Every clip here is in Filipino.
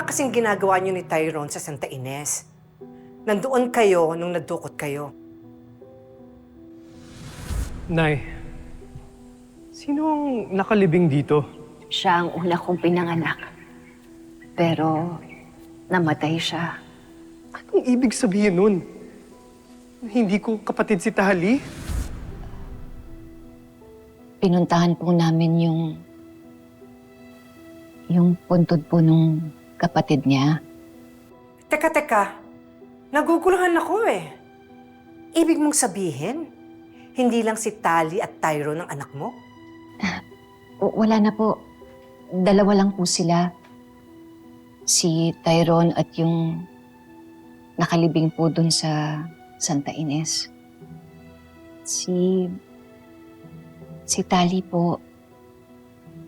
kasing ginagawa niyo ni Tyrone sa Santa Ines. Nandoon kayo nung nagdukot kayo. Nay, sino ang nakalibing dito? Siya ang una kong pinanganak. Pero namatay siya. Anong ibig sabihin nun? Hindi ko kapatid si Tali? Pinuntahan po namin yung puntod po nung kapatid niya. Teka. Naguguluhan ako eh. Ibig mong sabihin, hindi lang si Tali at Tyrone ang anak mo? Wala na po. Dalawa lang po sila. Si Tyrone at yung nakalibing po dun sa Santa Ines. Si Tali po,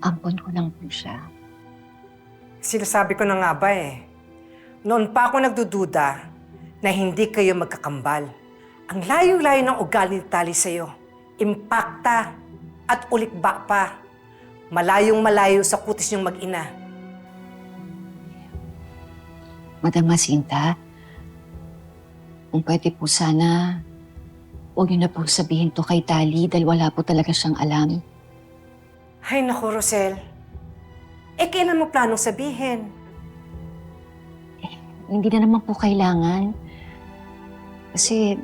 ampon ko lang po siya. Sinasabi ko na nga ba eh. Noon pa ako nagdududa na hindi kayo magkakambal. Ang layo-layo ng ugali ni Tali sa'yo. Impakta at ulikba pa. Malayong-malayo sa kutis niyong mag-ina. Madam Jacinta, kung pwede po sana, huwag niyo na po sabihin to kay Tali dahil wala po talaga siyang alam. Ay naku, Rosel. Kailan mo planong sabihin? Hindi na naman po kailangan. Kasi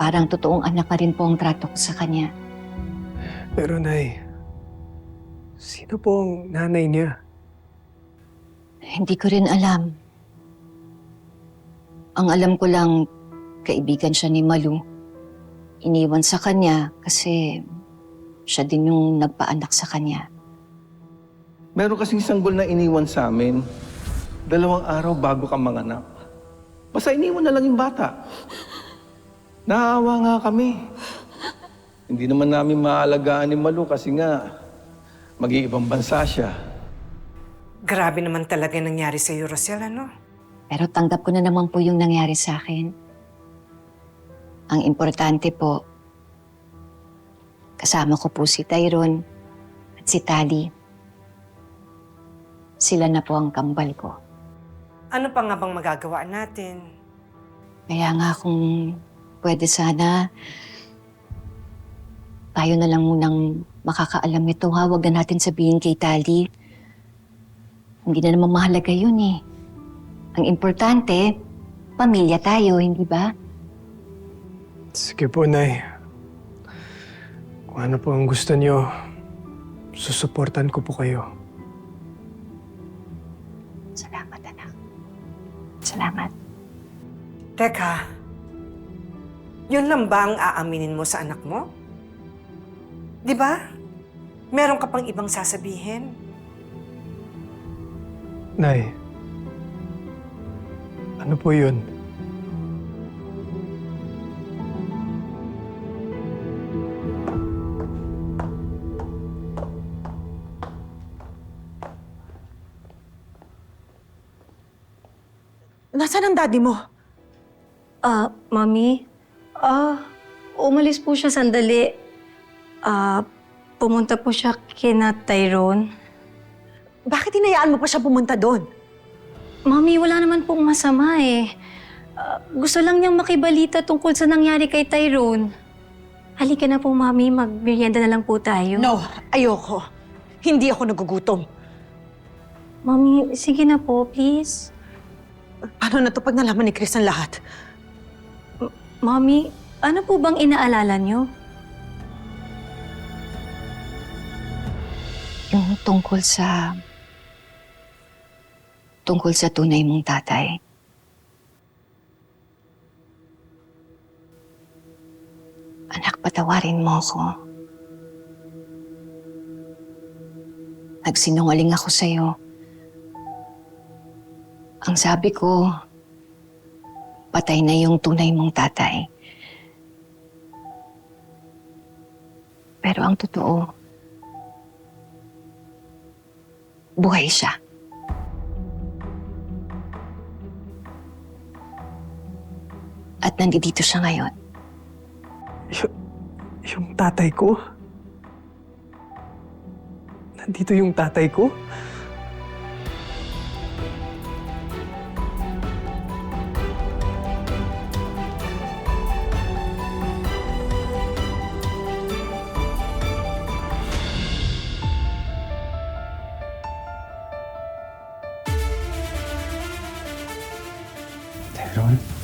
parang totoong anak na rin po ang trato ko sa kanya. Pero Nay, sino po ang nanay niya? Hindi ko rin alam. Ang alam ko lang, kaibigan siya ni Malu. Iniwan sa kanya kasi siya din yung nagpaanak sa kanya. Meron kasing sanggol na iniwan sa amin. 2 araw bago ka manganak. Basta iniwan na lang yung bata. Naawa nga kami. Hindi naman namin maalagaan ni Malu kasi nga mag-iibang bansa siya. Grabe naman talaga yung nangyari sa'yo, Rosel, ano? Pero tanggap ko na naman po yung nangyari sa akin. Ang importante po, kasama ko po si Tyrone at si Tali. Sila na po ang kambal ko. Ano pa nga bang magagawa natin? Kaya nga kung pwede sana, tayo na lang munang makakaalam nito ha. Huwag na natin sabihin kay Tali. Hindi na naman mahalaga yun eh. Ang importante, pamilya tayo, hindi ba? Sige po, Nay. Kung ano po ang gusto niyo, susuportan ko po kayo. Salamat, anak. Salamat. Teka, yun lang ba ang aaminin mo sa anak mo? Di ba? Meron ka pang ibang sasabihin? Nay, ano po yun? Nasaan ang daddy mo? Mami, umalis po siya sandali. Pumunta po siya kina Tyrone. Bakit hinayaan mo pa siya pumunta doon? Mami, wala naman pong masama eh. Gusto lang niyang makibalita tungkol sa nangyari kay Tyrone. Halika na po, Mami. Magmerienda na lang po tayo. No, ayoko. Hindi ako nagugutom. Mami, sige na po, please. Paano na to pag nalaman ni Chris ang lahat? Mami, ano po bang inaalala niyo? Yung tungkol sa tunay mong tatay. Anak, patawarin mo ako. Nagsinungaling ako sa'yo. Ang sabi ko, patay na yung tunay mong tatay. Pero ang totoo, buhay siya. At nandito siya ngayon. Yung tatay ko? Nandito yung tatay ko? Mahal?